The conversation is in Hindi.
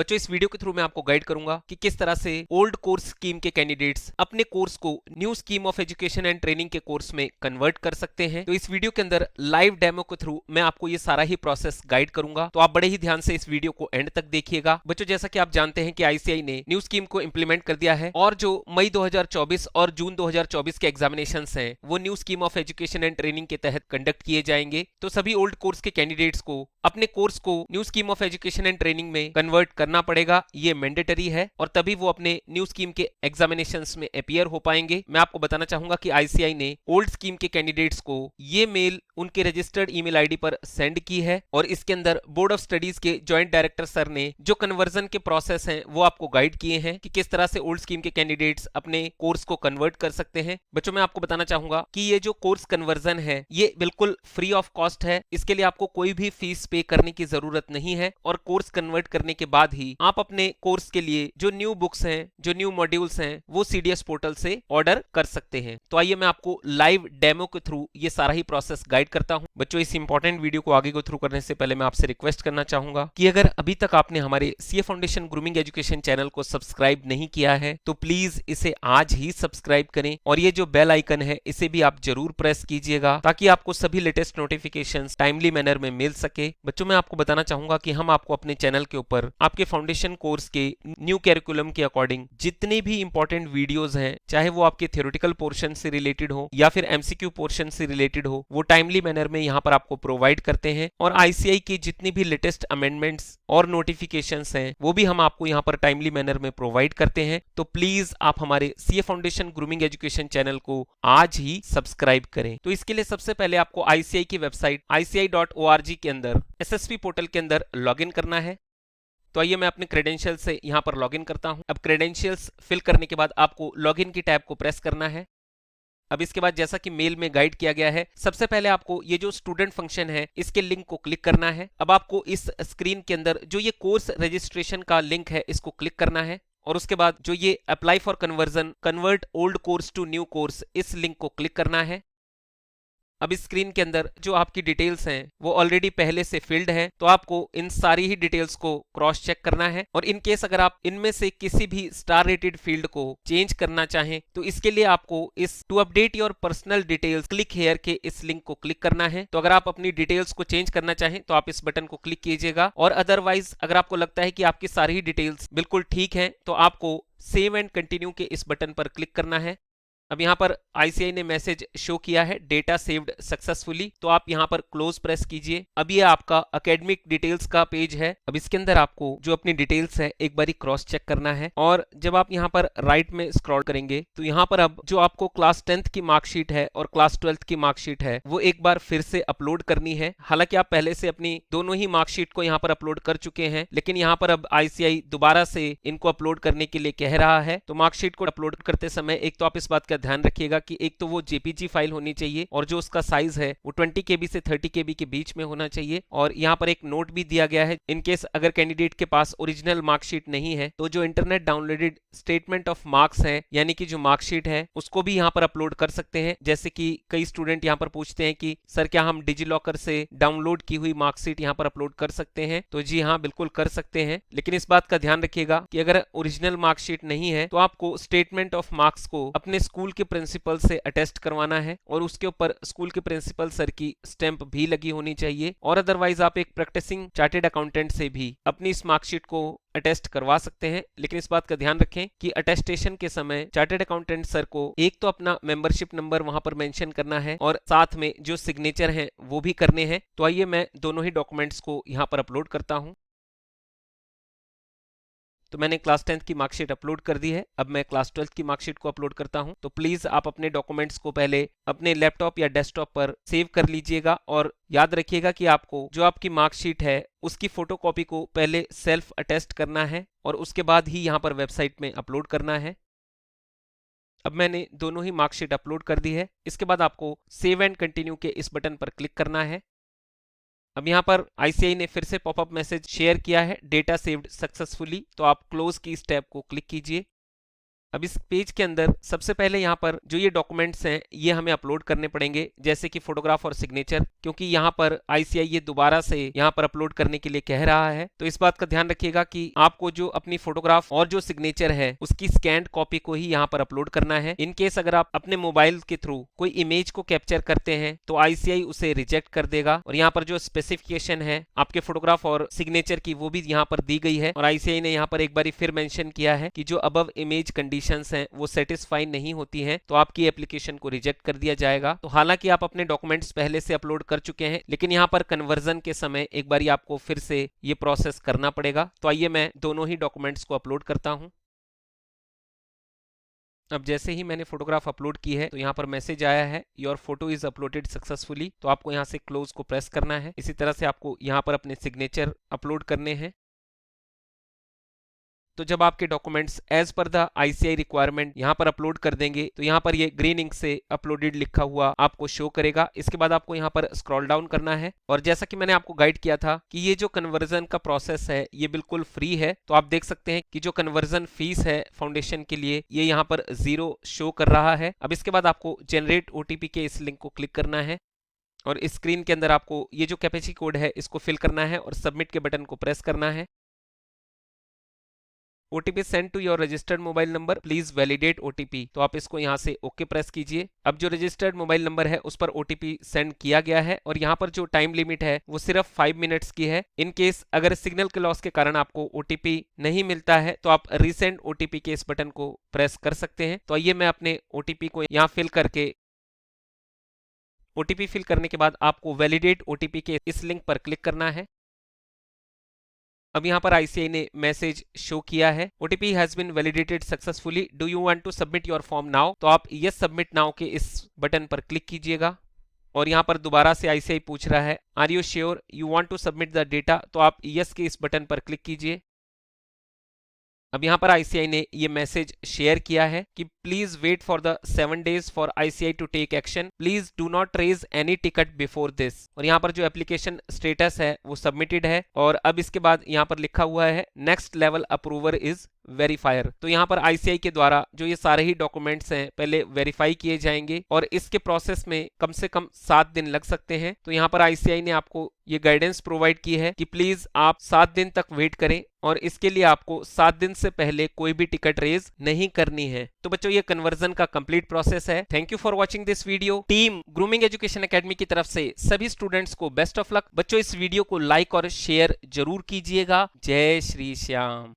बच्चों इस वीडियो के थ्रू मैं आपको गाइड करूंगा कि किस तरह से ओल्ड कोर्स स्कीम के कैंडिडेट्स अपने कोर्स को new scheme of education and training के कोर्स में कन्वर्ट कर सकते हैं। तो इस वीडियो के अंदर लाइव डेमो के थ्रू मैं आपको ये सारा ही प्रोसेस गाइड करूंगा, तो आप बड़े ही ध्यान से इस वीडियो को एंड तक देखिएगा। बच्चों जैसा कि आप जानते हैं कि आईसीएआई ने न्यू स्कीम को इंप्लीमेंट कर दिया है और जो मई 2024 और जून 2024 के एग्जामिनेशंस हैं वो new scheme of education and training के तहत कंडक्ट किए जाएंगे। तो सभी ओल्ड कोर्स के कैंडिडेट्स को अपने कोर्स को new scheme of education and training में कन्वर्ट करना पड़ेगा, ये मैंडेटरी है और तभी वो अपने न्यू स्कीम के एग्जामिनेशंस में अपीयर हो पाएंगे। मैं आपको बताना चाहूंगा कि आईसीएआई ने ओल्ड स्कीम के कैंडिडेट्स को ये मेल उनके रजिस्टर्ड ईमेल आईडी पर सेंड की है और इसके अंदर बोर्ड ऑफ स्टडीज के जॉइंट डायरेक्टर सर ने जो कन्वर्जन के प्रोसेस हैं वो आपको गाइड किए हैं कि किस तरह से ओल्ड स्कीम के कैंडिडेट्स अपने कोर्स को कन्वर्ट कर सकते हैं। बच्चों मैं आपको बताना चाहूंगा कि ये जो कोर्स कन्वर्जन है ये बिल्कुल फ्री ऑफ कॉस्ट है, इसके लिए आपको कोई भी फीस पे करने की जरूरत नहीं है और कोर्स कन्वर्ट करने के बाद ही आप अपने कोर्स के लिए जो न्यू बुक्स हैं, जो न्यू मॉड्यूल्स हैं वो सीडीएस पोर्टल से ऑर्डर कर सकते हैं। तो आइए मैं आपको लाइव डेमो के थ्रू ये सारा ही प्रोसेस गाइड करता हूं। बच्चों इस इंपॉर्टेंट वीडियो को आगे को थ्रू करने से पहले मैं आपसे रिक्वेस्ट करना चाहूंगा कि अगर अभी तक आपने हमारे CA foundation grooming education channel को सब्सक्राइब नहीं किया है तो प्लीज इसे आज ही सब्सक्राइब करें और ये जो बेल आइकन है इसे भी आप जरूर प्रेस कीजिएगा ताकि आपको सभी लेटेस्ट नोटिफिकेशंस टाइमली मैनर में मिल सके। बच्चों मैं आपको बताना चाहूंगा कि हम आपको अपने चैनल के ऊपर आपके फाउंडेशन कोर्स के न्यू कैरिकुलम के अकॉर्डिंग जितने भी इंपॉर्टेंट वीडियोस हैं, चाहे वो आपके थ्योरेटिकल पोर्शन से रिलेटेड हो या फिर एमसीक्यू पोर्शन से रिलेटेड हो, वो टाइमली मैनर में यहाँ पर आपको प्रोवाइड करते हैं और आईसीएआई की जितनी भी लेटेस्ट अमेंडमेंट्स और नोटिफिकेशंस हैं वो भी हम आपको यहाँ पर टाइमली मैनर में प्रोवाइड करते हैं। तो प्लीज आप हमारे CA foundation grooming education channel को आज ही सब्सक्राइब करें। तो इसके लिए सबसे पहले आपको आईसीएआई की वेबसाइट ici.org के अंदर एसएसपी पोर्टल के अंदर लॉगिन करना है। तो आइए मैं अपने क्रेडेंशियल्स से यहां पर लॉगिन करता हूं। अब क्रेडेंशियल्स फिल करने के बाद आपको लॉगिन की टैब को प्रेस करना है। अब इसके बाद जैसा कि मेल में गाइड किया गया है, सबसे पहले आपको ये जो स्टूडेंट फंक्शन है इसके लिंक को क्लिक करना है। अब आपको इस स्क्रीन के अंदर जो ये कोर्स रजिस्ट्रेशन का लिंक है इसको क्लिक करना है और उसके बाद जो ये apply for conversion convert old course to new course इस लिंक को क्लिक करना है। अब इस स्क्रीन के अंदर जो आपकी डिटेल्स हैं वो ऑलरेडी पहले से फिल्ड हैं, तो आपको इन सारी ही डिटेल्स को क्रॉस चेक करना है और इन केस अगर आप इनमें से किसी भी स्टार रेटेड फील्ड को चेंज करना चाहें तो इसके लिए आपको इस to update your personal details click here के इस लिंक को क्लिक करना है। तो अगर आप अपनी डिटेल्स को चेंज करना चाहें तो आप इस बटन को क्लिक कीजिएगा और अदरवाइज अगर आपको लगता है कि आपकी सारी ही डिटेल्स बिल्कुल ठीक है तो आपको सेव एंड कंटिन्यू के इस बटन पर क्लिक करना है। अब यहाँ पर आईसीएआई ने मैसेज शो किया है डेटा सेव्ड सक्सेसफुली, तो आप यहाँ पर क्लोज प्रेस कीजिए। अब ये आपका एकेडमिक डिटेल्स का पेज है। अब इसके अंदर आपको जो अपनी डिटेल्स है एक बारी क्रॉस चेक करना है और जब आप यहाँ पर राइट में स्क्रॉल करेंगे तो यहाँ पर अब जो आपको क्लास 10th की मार्कशीट है और क्लास 12th की मार्कशीट है वो एक बार फिर से अपलोड करनी है। हालांकि आप पहले से अपनी दोनों ही मार्कशीट को यहाँ पर अपलोड कर चुके हैं, लेकिन यहाँ पर अब आईसीएआई दोबारा से इनको अपलोड करने के लिए कह रहा है। तो मार्कशीट को अपलोड करते समय एक तो आप इस बात का ध्यान रखिएगा कि एक तो वो जेपीजी फाइल होनी चाहिए और जो उसका साइज है वो 20 केबी से 30 केबी के बीच में होना चाहिए। और यहाँ पर एक नोट भी दिया गया है, इनकेस अगर कैंडिडेट के पास ओरिजिनल मार्कशीट नहीं है तो जो internet downloaded statement of marks है यानी कि जो मार्कशीट है उसको भी यहाँ पर अपलोड कर सकते हैं। जैसे कि कई स्टूडेंट यहाँ पर पूछते हैं कि सर क्या हम डिजिलॉकर से डाउनलोड की हुई मार्कशीट यहाँ पर अपलोड कर सकते हैं, तो जी हाँ बिल्कुल कर सकते हैं, लेकिन इस बात का ध्यान रखिएगा कि अगर ओरिजिनल मार्कशीट नहीं है तो आपको स्टेटमेंट ऑफ मार्क्स को अपने स्कूल के प्रिंसिपल से अटेस्ट करवाना है और उसके ऊपर स्कूल के प्रिंसिपल सर की स्टैंप भी लगी होनी चाहिए। और अदरवाइज आप एक प्रैक्टिसिंग चार्टेड अकाउंटेंट से भी अपनी इस मार्कशीट को अटेस्ट करवा सकते हैं, लेकिन इस बात का ध्यान रखें कि अटेस्टेशन के समय चार्टेड अकाउंटेंट सर को एक तो अपना मेंबरशिप नंबर वहां पर मेंशन करना है और साथ में जो सिग्नेचर हैं वो भी करने हैं। तो आइए मैं दोनों ही डॉक्यूमेंट्स को यहां पर अपलोड करता हूं। तो मैंने क्लास 10th की मार्कशीट अपलोड कर दी है। अब मैं क्लास 12th की मार्कशीट को अपलोड करता हूं। तो प्लीज आप अपने डॉक्यूमेंट्स को पहले अपने लैपटॉप या डेस्कटॉप पर सेव कर लीजिएगा और याद रखिएगा कि आपको जो आपकी मार्कशीट है उसकी फोटोकॉपी को पहले सेल्फ अटेस्ट करना है और उसके बाद ही यहाँ पर वेबसाइट में अपलोड करना है। अब मैंने दोनों ही मार्कशीट अपलोड कर दी है। इसके बाद आपको सेव एंड कंटिन्यू के इस बटन पर क्लिक करना है। अब यहाँ पर आईसीएआई ने फिर से पॉपअप मैसेज शेयर किया है डेटा सेव्ड सक्सेसफुली, तो आप क्लोज की इस टैब को क्लिक कीजिए। अब इस पेज के अंदर सबसे पहले यहाँ पर जो ये डॉक्यूमेंट्स हैं ये हमें अपलोड करने पड़ेंगे, जैसे कि फोटोग्राफ और सिग्नेचर, क्योंकि यहाँ पर आईसीआई ये दोबारा से यहाँ पर अपलोड करने के लिए कह रहा है। तो इस बात का ध्यान रखिएगा कि आपको जो अपनी फोटोग्राफ और जो सिग्नेचर है उसकी स्कैन्ड कॉपी को ही यहाँ पर अपलोड करना है। इन केस अगर आप अपने मोबाइल के थ्रू कोई इमेज को कैप्चर करते हैं तो आईसीआई उसे रिजेक्ट कर देगा, और यहाँ पर जो स्पेसिफिकेशन है आपके फोटोग्राफ और सिग्नेचर की वो भी यहाँ पर दी गई है। और आईसीआई ने यहाँ पर एक बार फिर मेंशन किया है कि जो अबव इमेज कंडीशंस हैं वो सेटिस्फाई नहीं होती हैं तो आपकी एप्लीकेशन को रिजेक्ट कर दिया जाएगा। तो हालांकि आप अपने डॉक्यूमेंट्स पहले से अपलोड कर चुके हैं, लेकिन यहाँ पर कन्वर्जन के समय एक बार आपको फिर से ये प्रोसेस करना पड़ेगा। तो आइए मैं दोनों ही डॉक्यूमेंट्स को अपलोड करता हूं। अब जैसे ही मैंने फोटोग्राफ अपलोड की है तो यहाँ पर मैसेज आया है your photo is uploaded successfully. तो आपको यहाँ से क्लोज को प्रेस करना है। इसी तरह से आपको यहाँ पर अपने सिग्नेचर अपलोड करने हैं। तो जब आपके documents as per the ICI requirement यहाँ पर अपलोड कर देंगे तो यहाँ पर ये ग्रीन इंक से अपलोडेड लिखा हुआ आपको शो करेगा। इसके बाद आपको यहाँ पर स्क्रॉल डाउन करना है, और जैसा कि मैंने आपको गाइड किया था कि ये जो कन्वर्जन का प्रोसेस है ये बिल्कुल फ्री है। तो आप देख सकते हैं कि जो कन्वर्जन फीस है फाउंडेशन के लिए ये यहाँ पर 0 शो कर रहा है। अब इसके बाद आपको जनरेट ओटीपी के इस लिंक को क्लिक करना है, और इस स्क्रीन के अंदर आपको ये जो कैप्चा कोड है इसको फिल करना है और सबमिट के बटन को प्रेस करना है। OTP send to your registered mobile number, please validate OTP। तो आप इसको यहाँ से ओके प्रेस कीजिए। अब जो रजिस्टर्ड मोबाइल नंबर है उस पर OTP सेंड किया गया है, और यहाँ पर जो टाइम लिमिट है वो सिर्फ 5 मिनट्स की है। इन केस अगर सिग्नल के लॉस के कारण आपको OTP नहीं मिलता है तो आप रीसेंड OTP के इस बटन को प्रेस कर सकते हैं। तो आइए मैं अपने OTP को यहाँ फिल करके OTP फिल करने के बाद आपको वैलिडेट OTP के इस लिंक पर क्लिक करना है। अब यहाँ पर आईसीआई ने मैसेज शो किया है OTP has been validated successfully, do you want to submit your form now. तो आप यस सबमिट नाउ के इस बटन पर क्लिक कीजिएगा, और यहाँ पर दोबारा से आईसीआई पूछ रहा है are you sure you want to submit the data. तो आप यस के इस बटन पर क्लिक कीजिए। अब यहाँ पर आईसीआई ने ये मैसेज शेयर किया है कि please wait for the 7 days for ICI to take action, please do not raise any ticket before this. और यहाँ पर जो एप्लीकेशन स्टेटस है वो सबमिटेड है, और अब इसके बाद यहाँ पर लिखा हुआ है next level approver is verifier. तो यहाँ पर आईसीआई के द्वारा जो ये सारे ही डॉक्यूमेंट्स हैं पहले वेरीफाई किए जाएंगे, और इसके प्रोसेस में कम से कम 7 दिन लग सकते हैं। तो यहाँ पर आईसीआई ने आपको ये गाइडेंस प्रोवाइड की है कि प्लीज आप 7 दिन तक वेट करें, और इसके लिए आपको 7 दिन से पहले कोई भी टिकट रेज नहीं करनी है। तो बच्चों ये कन्वर्जन का कंप्लीट प्रोसेस है। Thank you for watching this video. Team grooming education academy की तरफ से सभी स्टूडेंट्स को बेस्ट ऑफ लक। बच्चों इस वीडियो को लाइक और शेयर जरूर कीजिएगा। जय श्री श्याम।